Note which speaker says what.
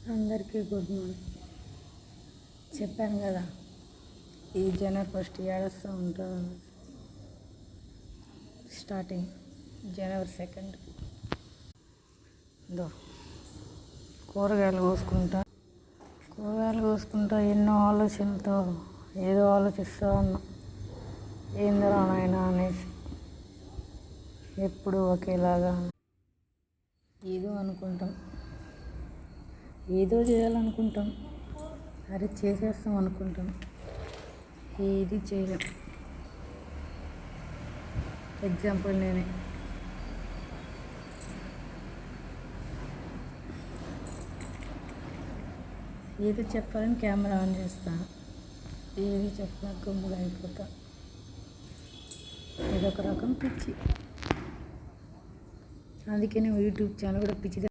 Speaker 1: అందరికీ good morning. చెప్పాను కదా, ఈ జనవరి ఫస్ట్ ఏడుస్తూ ఉంటాను. స్టార్టింగ్ జనవరి 2 కూరగాయలు కోసుకుంటా ఎన్నో ఆలోచనలతో ఏదో ఆలోచిస్తూ ఉన్నా. ఏందిరా నాయన అనేసి, ఎప్పుడు ఒకేలాగా ఏదో అనుకుంటాం, ఏదో చేయాలనుకుంటాం, అరే చేసేస్తాం అనుకుంటాం, ఏది చేయలేం. ఎగ్జాంపుల్ నేనే. ఏదో చెప్పాలని కెమెరా ఆన్ చేస్తాను, ఏది చెప్పినా గమ్ముగా అయిపోతా. ఇదొక రకం పిచ్చి. అందుకే నేను యూట్యూబ్ ఛానల్ కూడా పిచ్చి